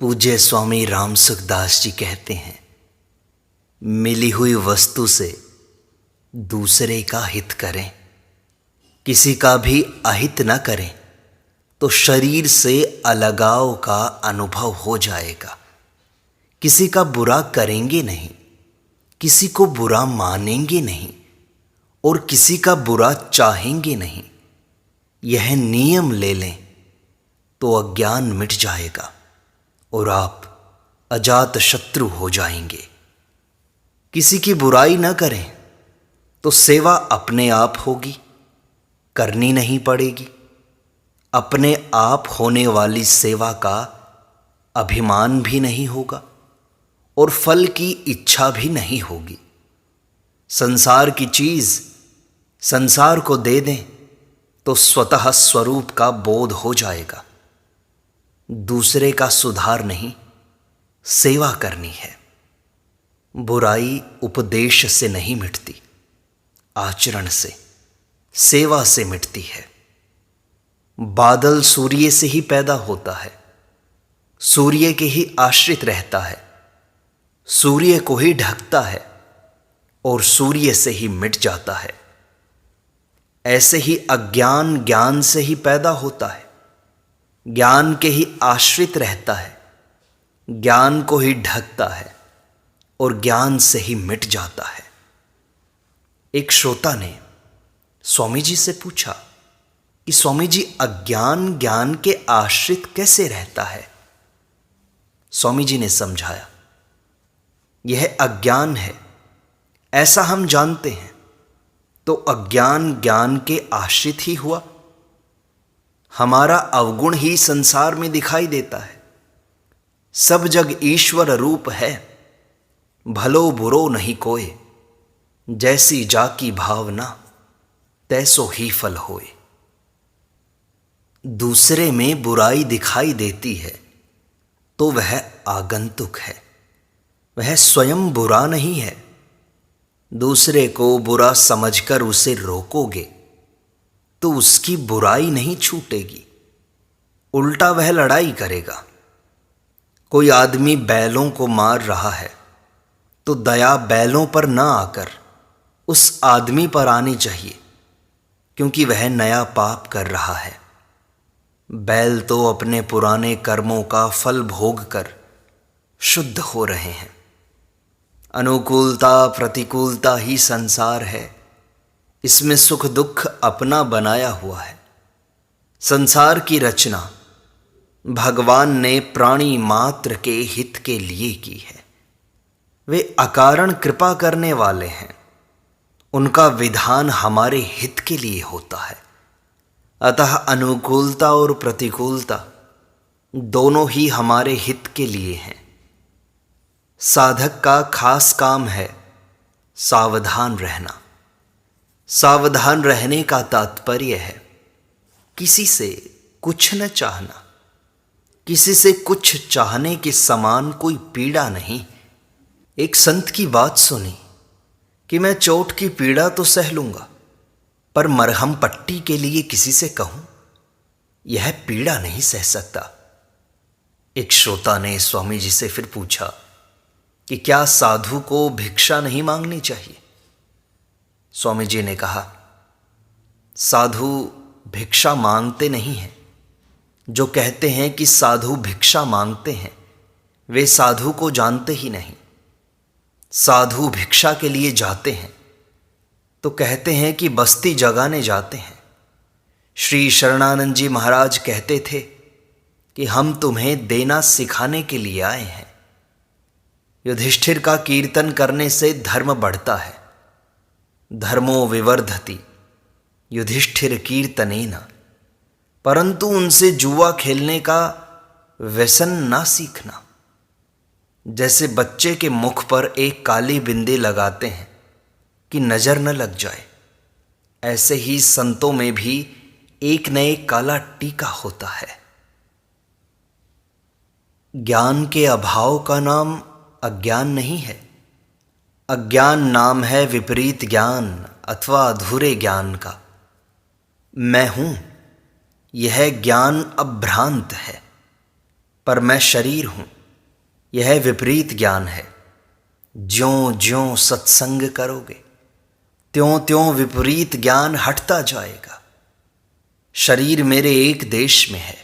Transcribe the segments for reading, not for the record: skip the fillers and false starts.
पूज्य स्वामी राम सुखदास जी कहते हैं, मिली हुई वस्तु से दूसरे का हित करें, किसी का भी अहित न करें तो शरीर से अलगाव का अनुभव हो जाएगा। किसी का बुरा करेंगे नहीं, किसी को बुरा मानेंगे नहीं और किसी का बुरा चाहेंगे नहीं। यह नियम ले लें तो अज्ञान मिट जाएगा और आप अजात शत्रु हो जाएंगे। किसी की बुराई न करें तो सेवा अपने आप होगी, करनी नहीं पड़ेगी। अपने आप होने वाली सेवा का अभिमान भी नहीं होगा और फल की इच्छा भी नहीं होगी। संसार की चीज संसार को दे दें तो स्वतः स्वरूप का बोध हो जाएगा। दूसरे का सुधार नहीं, सेवा करनी है। बुराई उपदेश से नहीं मिटती, आचरण से, सेवा से मिटती है। बादल सूर्य से ही पैदा होता है, सूर्य के ही आश्रित रहता है, सूर्य को ही ढकता है और सूर्य से ही मिट जाता है। ऐसे ही अज्ञान ज्ञान से ही पैदा होता है, ज्ञान के ही आश्रित रहता है, ज्ञान को ही ढकता है और ज्ञान से ही मिट जाता है। एक श्रोता ने स्वामी जी से पूछा कि स्वामी जी, अज्ञान ज्ञान के आश्रित कैसे रहता है? स्वामी जी ने समझाया, यह अज्ञान है ऐसा हम जानते हैं तो अज्ञान ज्ञान के आश्रित ही हुआ। हमारा अवगुण ही संसार में दिखाई देता है। सब जग ईश्वर रूप है, भलो बुरो नहीं कोय, जैसी जाकी भावना तैसो ही फल होए। दूसरे में बुराई दिखाई देती है तो वह आगंतुक है, वह स्वयं बुरा नहीं है। दूसरे को बुरा समझकर उसे रोकोगे तो उसकी बुराई नहीं छूटेगी, उल्टा वह लड़ाई करेगा। कोई आदमी बैलों को मार रहा है तो दया बैलों पर न आकर उस आदमी पर आनी चाहिए, क्योंकि वह नया पाप कर रहा है। बैल तो अपने पुराने कर्मों का फल भोग कर शुद्ध हो रहे हैं। अनुकूलता प्रतिकूलता ही संसार है, इसमें सुख दुख अपना बनाया हुआ है। संसार की रचना भगवान ने प्राणी मात्र के हित के लिए की है। वे अकारण कृपा करने वाले हैं, उनका विधान हमारे हित के लिए होता है। अतः अनुकूलता और प्रतिकूलता दोनों ही हमारे हित के लिए हैं। साधक का खास काम है सावधान रहना। सावधान रहने का तात्पर्य है किसी से कुछ न चाहना, किसी से कुछ चाहने के समान कोई पीड़ा नहीं। एक संत की बात सुनी कि मैं चोट की पीड़ा तो सह लूंगा, पर मरहम पट्टी के लिए किसी से कहूं, यह पीड़ा नहीं सह सकता। एक श्रोता ने स्वामी जी से फिर पूछा कि क्या साधु को भिक्षा नहीं मांगनी चाहिए? स्वामी जी ने कहा, साधु भिक्षा मांगते नहीं हैं। जो कहते हैं कि साधु भिक्षा मांगते हैं, वे साधु को जानते ही नहीं। साधु भिक्षा के लिए जाते हैं तो कहते हैं कि बस्ती जगाने जाते हैं। श्री शरणानंद जी महाराज कहते थे कि हम तुम्हें देना सिखाने के लिए आए हैं। युधिष्ठिर का कीर्तन करने से धर्म बढ़ता है। धर्मो विवर्धति युधिष्ठिर कीर्तनेन, परंतु उनसे जुआ खेलने का व्यसन ना सीखना। जैसे बच्चे के मुख पर एक काली बिंदी लगाते हैं कि नजर न लग जाए, ऐसे ही संतों में भी एक न एक काला टीका होता है। ज्ञान के अभाव का नाम अज्ञान नहीं है। अज्ञान नाम है विपरीत ज्ञान अथवा अधूरे ज्ञान का। मैं हूं, यह ज्ञान अभ्रांत है। पर मैं शरीर हूं, यह विपरीत ज्ञान है। ज्यों ज्यों सत्संग करोगे त्यों त्यों विपरीत ज्ञान हटता जाएगा। शरीर मेरे एक देश में है,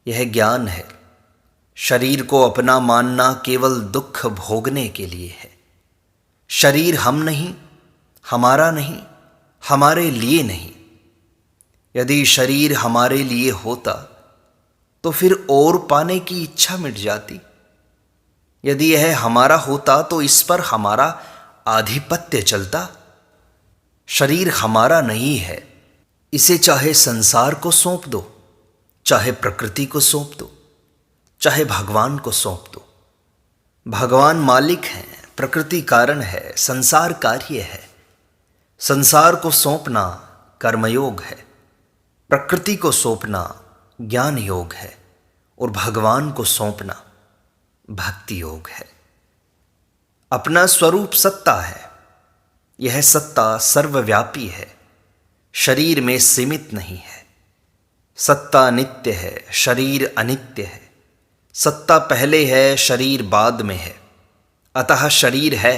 यह ज्ञान है। शरीर को अपना मानना केवल दुख भोगने के लिए है। शरीर हम नहीं, हमारा नहीं, हमारे लिए नहीं। यदि शरीर हमारे लिए होता तो फिर और पाने की इच्छा मिट जाती। यदि यह हमारा होता तो इस पर हमारा आधिपत्य चलता। शरीर हमारा नहीं है, इसे चाहे संसार को सौंप दो, चाहे प्रकृति को सौंप दो, चाहे भगवान को सौंप दो। भगवान मालिक हैं, प्रकृति कारण है, संसार कार्य है। संसार को सौंपना कर्मयोग है, प्रकृति को सौंपना ज्ञान योग है और भगवान को सौंपना भक्ति योग है। अपना स्वरूप सत्ता है, यह सत्ता सर्वव्यापी है, शरीर में सीमित नहीं है। सत्ता नित्य है, शरीर अनित्य है। सत्ता पहले है, शरीर बाद में है। अतः शरीर है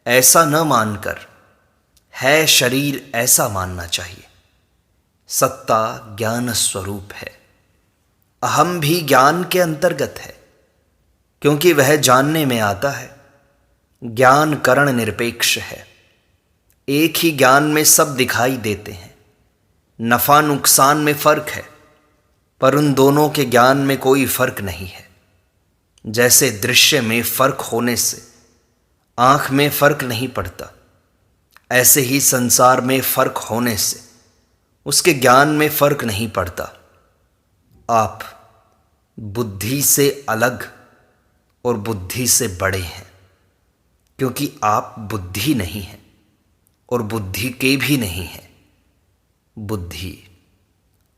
ऐसा न मानकर है शरीर ऐसा मानना चाहिए। सत्ता ज्ञान स्वरूप है। अहम भी ज्ञान के अंतर्गत है, क्योंकि वह जानने में आता है। ज्ञान करण निरपेक्ष है। एक ही ज्ञान में सब दिखाई देते हैं। नफा नुकसान में फर्क है, पर उन दोनों के ज्ञान में कोई फर्क नहीं है। जैसे दृश्य में फर्क होने से आंख में फर्क नहीं पड़ता, ऐसे ही संसार में फर्क होने से उसके ज्ञान में फर्क नहीं पड़ता। आप बुद्धि से अलग और बुद्धि से बड़े हैं, क्योंकि आप बुद्धि नहीं हैं और बुद्धि के भी नहीं हैं। बुद्धि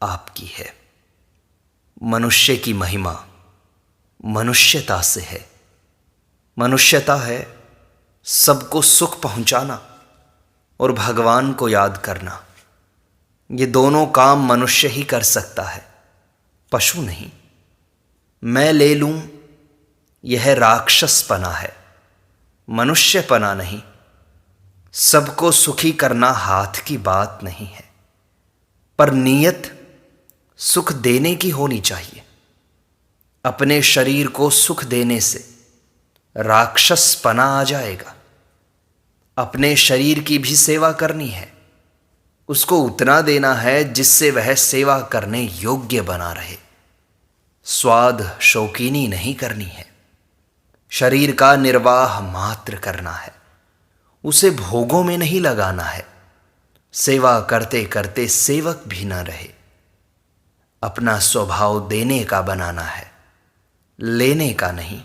आपकी है। मनुष्य की महिमा मनुष्यता से है। मनुष्यता है सबको सुख पहुंचाना और भगवान को याद करना। ये दोनों काम मनुष्य ही कर सकता है, पशु नहीं। मैं ले लूं, यह राक्षसपना है, मनुष्यपना नहीं। सबको सुखी करना हाथ की बात नहीं है, पर नीयत सुख देने की होनी चाहिए। अपने शरीर को सुख देने से राक्षसपना आ जाएगा। अपने शरीर की भी सेवा करनी है, उसको उतना देना है जिससे वह सेवा करने योग्य बना रहे। स्वाद शौकीनी नहीं करनी है। शरीर का निर्वाह मात्र करना है, उसे भोगों में नहीं लगाना है। सेवा करते करते सेवक भी न रहे। अपना स्वभाव देने का बनाना है, लेने का नहीं।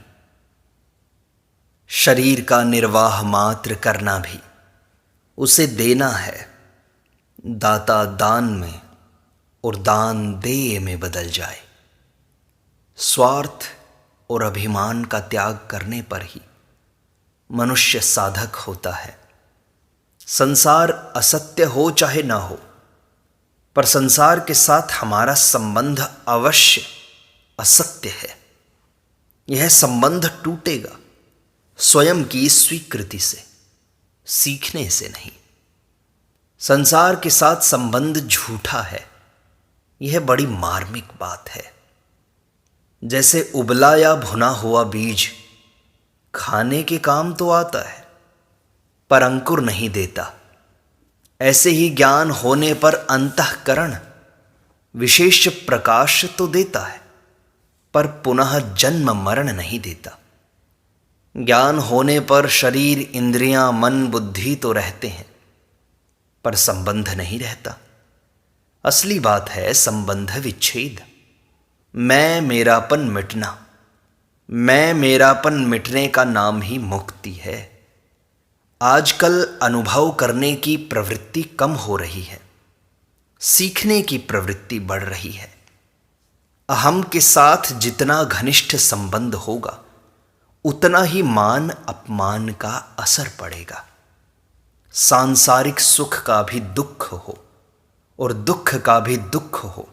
शरीर का निर्वाह मात्र करना भी उसे देना है। दाता दान में और दान देय में बदल जाए। स्वार्थ और अभिमान का त्याग करने पर ही मनुष्य साधक होता है। संसार असत्य हो चाहे ना हो, पर संसार के साथ हमारा संबंध अवश्य असत्य है। यह संबंध टूटेगा स्वयं की स्वीकृति से, सीखने से नहीं। संसार के साथ संबंध झूठा है, यह बड़ी मार्मिक बात है। जैसे उबला या भुना हुआ बीज खाने के काम तो आता है, पर अंकुर नहीं देता, ऐसे ही ज्ञान होने पर अंतःकरण विशेष प्रकाश तो देता है, पर पुनः जन्म मरण नहीं देता। ज्ञान होने पर शरीर, इंद्रियां, मन, बुद्धि तो रहते हैं, पर संबंध नहीं रहता। असली बात है संबंध विच्छेद। मैं मेरापन मिटना। मैं मेरापन मिटने का नाम ही मुक्ति है। आजकल अनुभव करने की प्रवृत्ति कम हो रही है, सीखने की प्रवृत्ति बढ़ रही है। अहम के साथ जितना घनिष्ठ संबंध होगा, उतना ही मान अपमान का असर पड़ेगा। सांसारिक सुख का भी दुख हो और दुख का भी दुख हो,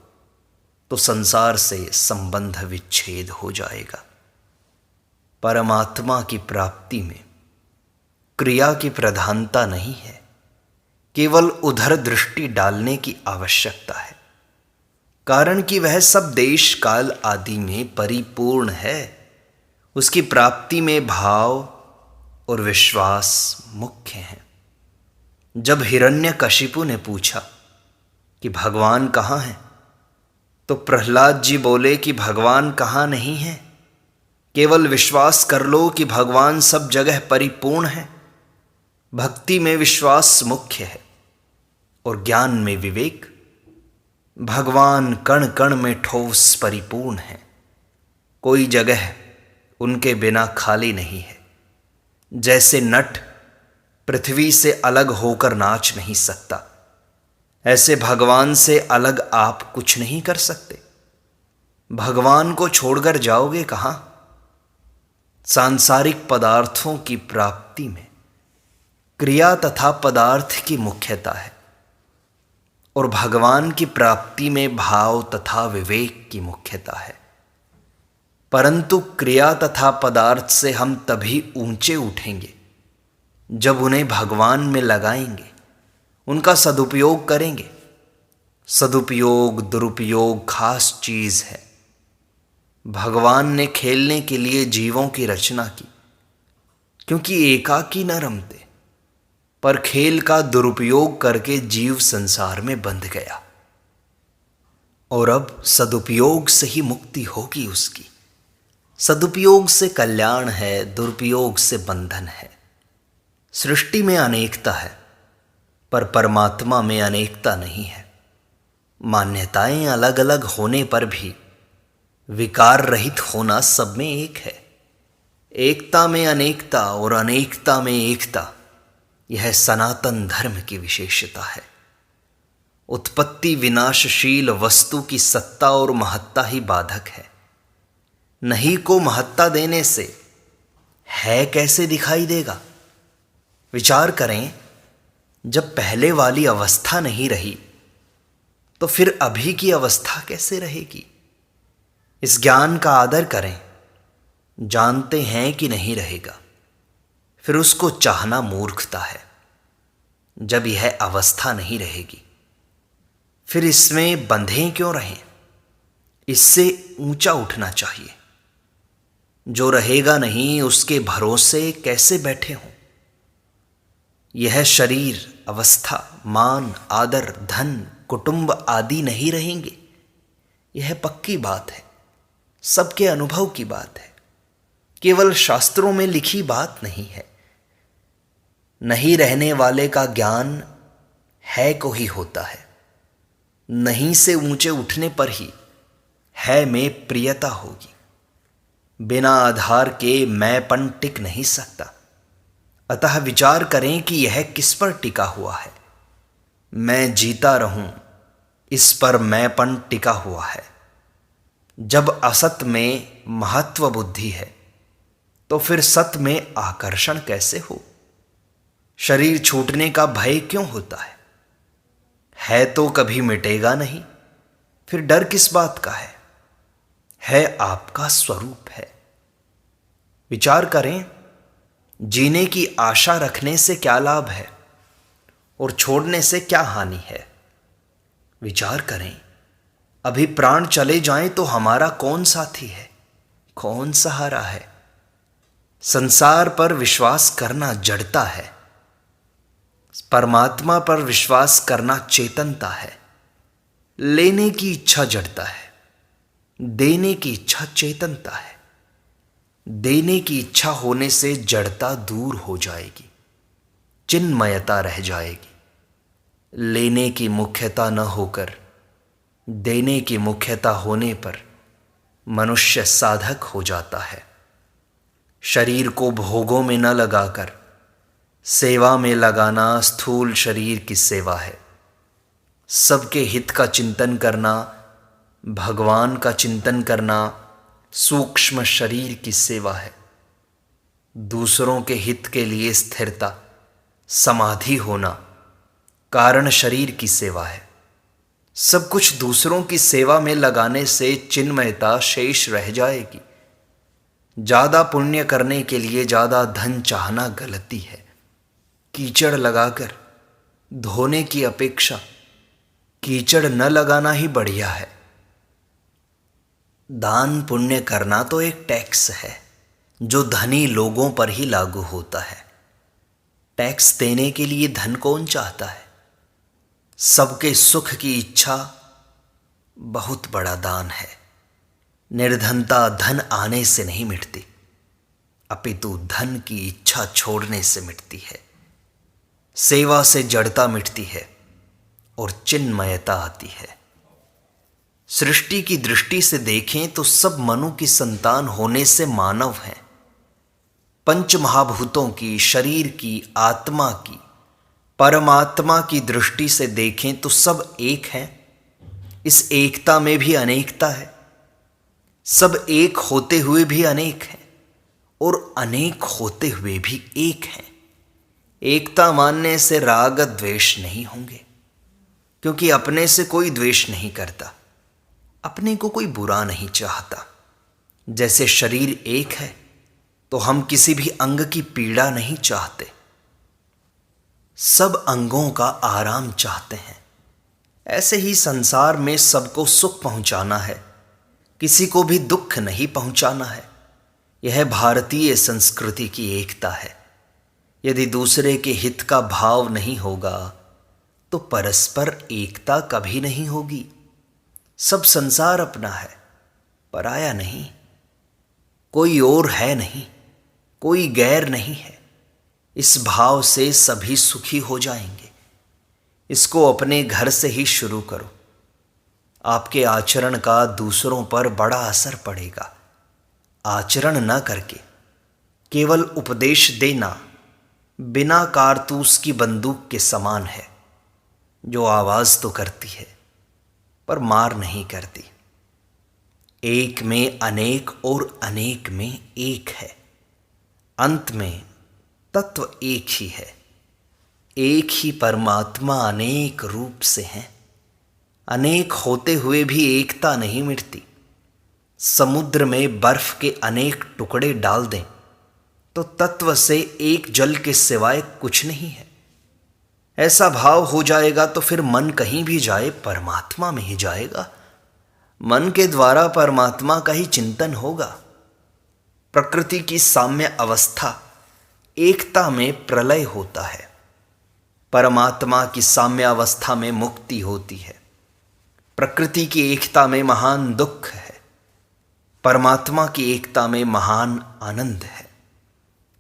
तो संसार से संबंध विच्छेद हो जाएगा। परमात्मा की प्राप्ति में क्रिया की प्रधानता नहीं है, केवल उधर दृष्टि डालने की आवश्यकता है, कारण कि वह सब देश काल आदि में परिपूर्ण है। उसकी प्राप्ति में भाव और विश्वास मुख्य हैं। जब हिरण्यकशिपु ने पूछा कि भगवान कहाँ हैं, तो प्रहलाद जी बोले कि भगवान कहाँ नहीं है, केवल विश्वास कर लो कि भगवान सब जगह परिपूर्ण है। भक्ति में विश्वास मुख्य है और ज्ञान में विवेक। भगवान कण कण में ठोस परिपूर्ण है, कोई जगह उनके बिना खाली नहीं है। जैसे नट पृथ्वी से अलग होकर नाच नहीं सकता, ऐसे भगवान से अलग आप कुछ नहीं कर सकते। भगवान को छोड़कर जाओगे कहां? सांसारिक पदार्थों की प्राप्ति में क्रिया तथा पदार्थ की मुख्यता है और भगवान की प्राप्ति में भाव तथा विवेक की मुख्यता है। परंतु क्रिया तथा पदार्थ से हम तभी ऊंचे उठेंगे जब उन्हें भगवान में लगाएंगे, उनका सदुपयोग करेंगे। सदुपयोग दुरुपयोग खास चीज है। भगवान ने खेलने के लिए जीवों की रचना की, क्योंकि एकाकी न रमते, पर खेल का दुरुपयोग करके जीव संसार में बंध गया और अब सदुपयोग से ही मुक्ति होगी उसकी। सदुपयोग से कल्याण है, दुरुपयोग से बंधन है। सृष्टि में अनेकता है, पर परमात्मा में अनेकता नहीं है। मान्यताएं अलग अलग होने पर भी विकार रहित होना सब में एक है। एकता में अनेकता और अनेकता में एकता, यह सनातन धर्म की विशेषता है। उत्पत्ति विनाशशील वस्तु की सत्ता और महत्ता ही बाधक है। नहीं को महत्ता देने से है कैसे दिखाई देगा? विचार करें, जब पहले वाली अवस्था नहीं रही तो फिर अभी की अवस्था कैसे रहेगी? इस ज्ञान का आदर करें। जानते हैं कि नहीं रहेगा, फिर उसको चाहना मूर्खता है। जब यह अवस्था नहीं रहेगी, फिर इसमें बंधे क्यों रहें? इससे ऊंचा उठना चाहिए। जो रहेगा नहीं, उसके भरोसे कैसे बैठे हों? यह शरीर, अवस्था, मान, आदर, धन, कुटुंब आदि नहीं रहेंगे। यह पक्की बात है, सबके अनुभव की बात है, केवल शास्त्रों में लिखी बात नहीं है। नहीं रहने वाले का ज्ञान है को ही होता है। नहीं से ऊंचे उठने पर ही है में प्रियता होगी। बिना आधार के मैंपन टिक नहीं सकता। अतः विचार करें कि यह किस पर टिका हुआ है। मैं जीता रहूं, इस पर मैंपन टिका हुआ है। जब असत में महत्व बुद्धि है, तो फिर सत में आकर्षण कैसे हो? शरीर छूटने का भय क्यों होता है तो कभी मिटेगा नहीं, फिर डर किस बात का है आपका स्वरूप है। विचार करें, जीने की आशा रखने से क्या लाभ है और छोड़ने से क्या हानि है? विचार करें, अभी प्राण चले जाएं तो हमारा कौन साथी है, कौन सहारा है? संसार पर विश्वास करना जड़ता है, परमात्मा पर विश्वास करना चेतनता है। लेने की इच्छा जड़ता है, देने की इच्छा चेतनता है। देने की इच्छा होने से जड़ता दूर हो जाएगी, चिन्मयता रह जाएगी। लेने की मुख्यता न होकर देने की मुख्यता होने पर मनुष्य साधक हो जाता है। शरीर को भोगों में न लगाकर सेवा में लगाना स्थूल शरीर की सेवा है। सबके हित का चिंतन करना, भगवान का चिंतन करना सूक्ष्म शरीर की सेवा है। दूसरों के हित के लिए स्थिरता, समाधि होना कारण शरीर की सेवा है। सब कुछ दूसरों की सेवा में लगाने से चिन्मयता शेष रह जाएगी। ज्यादा पुण्य करने के लिए ज्यादा धन चाहना गलती है। कीचड़ लगाकर धोने की अपेक्षा कीचड़ न लगाना ही बढ़िया है। दान पुण्य करना तो एक टैक्स है जो धनी लोगों पर ही लागू होता है। टैक्स देने के लिए धन कौन चाहता है? सबके सुख की इच्छा बहुत बड़ा दान है। निर्धनता धन आने से नहीं मिटती, अपितु धन की इच्छा छोड़ने से मिटती है। सेवा से जड़ता मिटती है और चिन्मयता आती है। सृष्टि की दृष्टि से देखें तो सब मनु की संतान होने से मानव हैं। पंच महाभूतों की, शरीर की, आत्मा की, परमात्मा की दृष्टि से देखें तो सब एक हैं। इस एकता में भी अनेकता है। सब एक होते हुए भी अनेक हैं और अनेक होते हुए भी एक हैं। एकता मानने से राग द्वेष नहीं होंगे, क्योंकि अपने से कोई द्वेष नहीं करता, अपने को कोई बुरा नहीं चाहता। जैसे शरीर एक है तो हम किसी भी अंग की पीड़ा नहीं चाहते, सब अंगों का आराम चाहते हैं। ऐसे ही संसार में सबको सुख पहुंचाना है, किसी को भी दुख नहीं पहुंचाना है। यह भारतीय संस्कृति की एकता है। यदि दूसरे के हित का भाव नहीं होगा तो परस्पर एकता कभी नहीं होगी। सब संसार अपना है, पराया नहीं। कोई और है नहीं, कोई गैर नहीं है। इस भाव से सभी सुखी हो जाएंगे। इसको अपने घर से ही शुरू करो। आपके आचरण का दूसरों पर बड़ा असर पड़ेगा। आचरण न करके केवल उपदेश देना बिना कारतूस की बंदूक के समान है, जो आवाज तो करती है पर मार नहीं करती। एक में अनेक और अनेक में एक है। अंत में तत्व एक ही है। एक ही परमात्मा अनेक रूप से है। अनेक होते हुए भी एकता नहीं मिटती। समुद्र में बर्फ के अनेक टुकड़े डाल दें तो तत्व से एक जल के सिवाय कुछ नहीं है। ऐसा भाव हो जाएगा तो फिर मन कहीं भी जाए परमात्मा में ही जाएगा। मन के द्वारा परमात्मा का ही चिंतन होगा। प्रकृति की साम्य अवस्था एकता में प्रलय होता है। परमात्मा की साम्य अवस्था में मुक्ति होती है। प्रकृति की एकता में महान दुख है, परमात्मा की एकता में महान आनंद है।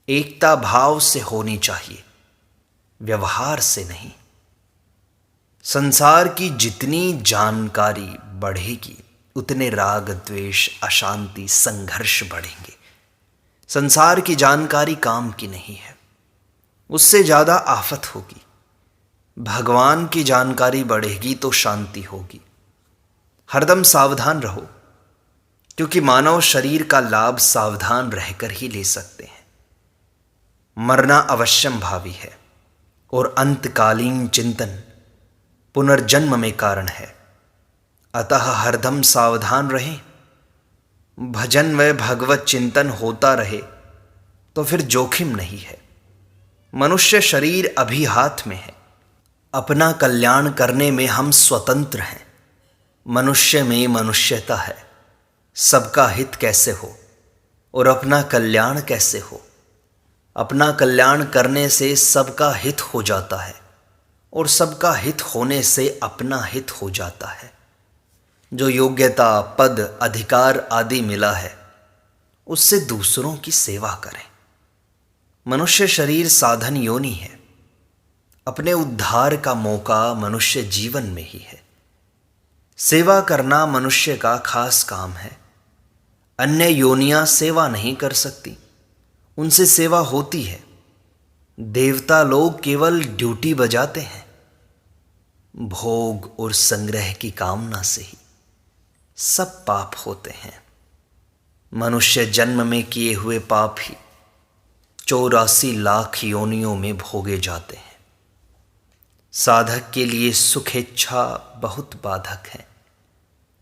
एकता भाव से होनी चाहिए, व्यवहार से नहीं। संसार की जितनी जानकारी बढ़ेगी उतने राग द्वेष अशांति संघर्ष बढ़ेंगे। संसार की जानकारी काम की नहीं है, उससे ज्यादा आफत होगी। भगवान की जानकारी बढ़ेगी तो शांति होगी। हरदम सावधान रहो, क्योंकि मानव शरीर का लाभ सावधान रहकर ही ले सकते हैं। मरना अवश्यम भावी है और अंतकालीन चिंतन पुनर्जन्म में कारण है। अतः हरदम सावधान रहें। भजन व भगवत चिंतन होता रहे तो फिर जोखिम नहीं है। मनुष्य शरीर अभी हाथ में है। अपना कल्याण करने में हम स्वतंत्र हैं। मनुष्य में मनुष्यता है। सबका हित कैसे हो और अपना कल्याण कैसे हो। अपना कल्याण करने से सबका हित हो जाता है और सबका हित होने से अपना हित हो जाता है। जो योग्यता, पद, अधिकार आदि मिला है उससे दूसरों की सेवा करें। मनुष्य शरीर साधन योनि है। अपने उद्धार का मौका मनुष्य जीवन में ही है। सेवा करना मनुष्य का खास काम है। अन्य योनियां सेवा नहीं कर सकती, उनसे सेवा होती है। देवता लोग केवल ड्यूटी बजाते हैं। भोग और संग्रह की कामना से ही सब पाप होते हैं। मनुष्य जन्म में किए हुए पाप ही 84 लाख योनियों में भोगे जाते हैं। साधक के लिए सुखेच्छा बहुत बाधक है।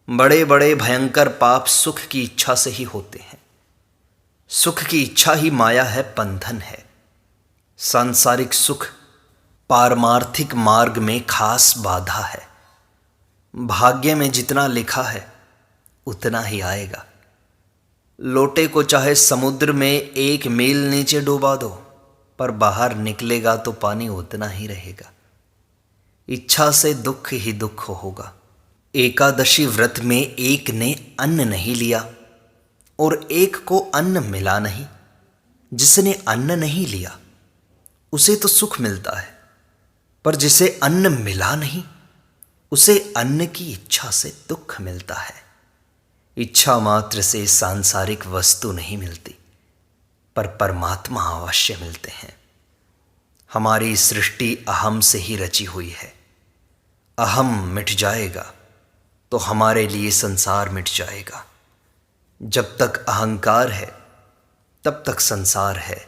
बड़े बड़े भयंकर पाप सुख की इच्छा से ही होते हैं। सुख की इच्छा ही माया है, बंधन है। सांसारिक सुख पारमार्थिक मार्ग में खास बाधा है। भाग्य में जितना लिखा है उतना ही आएगा। लोटे को चाहे समुद्र में 1 मील नीचे डुबा दो, पर बाहर निकलेगा तो पानी उतना ही रहेगा। इच्छा से दुख ही दुख होगा। एकादशी व्रत में एक ने अन्न नहीं लिया और एक को अन्न मिला नहीं। जिसने अन्न नहीं लिया उसे तो सुख मिलता है, पर जिसे अन्न मिला नहीं उसे अन्न की इच्छा से दुख मिलता है। इच्छा मात्र से सांसारिक वस्तु नहीं मिलती, पर परमात्मा अवश्य मिलते हैं। हमारी सृष्टि अहम से ही रची हुई है। अहम मिट जाएगा तो हमारे लिए संसार मिट जाएगा। जब तक अहंकार है तब तक संसार है।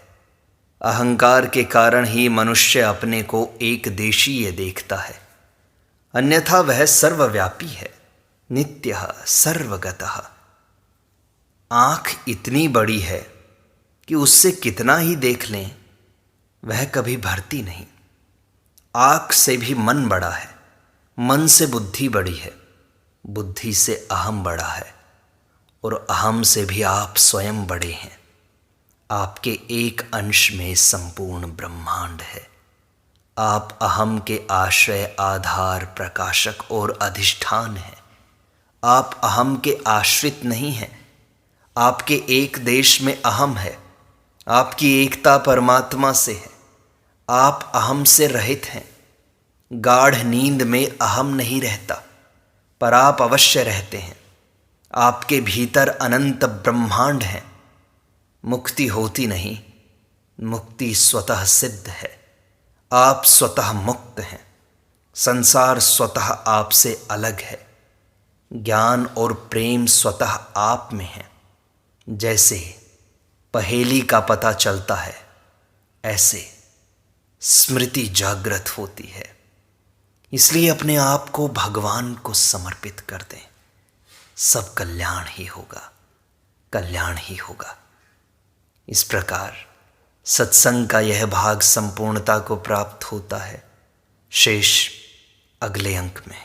अहंकार के कारण ही मनुष्य अपने को एक देशीय देखता है, अन्यथा वह सर्वव्यापी है, नित्यः सर्वगतः। आँख इतनी बड़ी है कि उससे कितना ही देख लें वह कभी भरती नहीं। आँख से भी मन बड़ा है, मन से बुद्धि बड़ी है, बुद्धि से अहम बड़ा है, और अहम से भी आप स्वयं बड़े हैं। आपके एक अंश में संपूर्ण ब्रह्मांड है। आप अहम के आश्रय, आधार, प्रकाशक और अधिष्ठान हैं। आप अहम के आश्रित नहीं हैं। आपके एक देश में अहम है। आपकी एकता परमात्मा से है। आप अहम से रहित हैं। गाढ़ नींद में अहम नहीं रहता, पर आप अवश्य रहते हैं। आपके भीतर अनंत ब्रह्मांड है। मुक्ति होती नहीं, मुक्ति स्वतः सिद्ध है। आप स्वतः मुक्त हैं। संसार स्वतः आपसे अलग है। ज्ञान और प्रेम स्वतः आप में है। जैसे पहेली का पता चलता है, ऐसे स्मृति जागृत होती है। इसलिए अपने आप को भगवान को समर्पित कर दें। सब कल्याण ही होगा, कल्याण ही होगा। इस प्रकार सत्संग का यह भाग संपूर्णता को प्राप्त होता है। शेष अगले अंक में।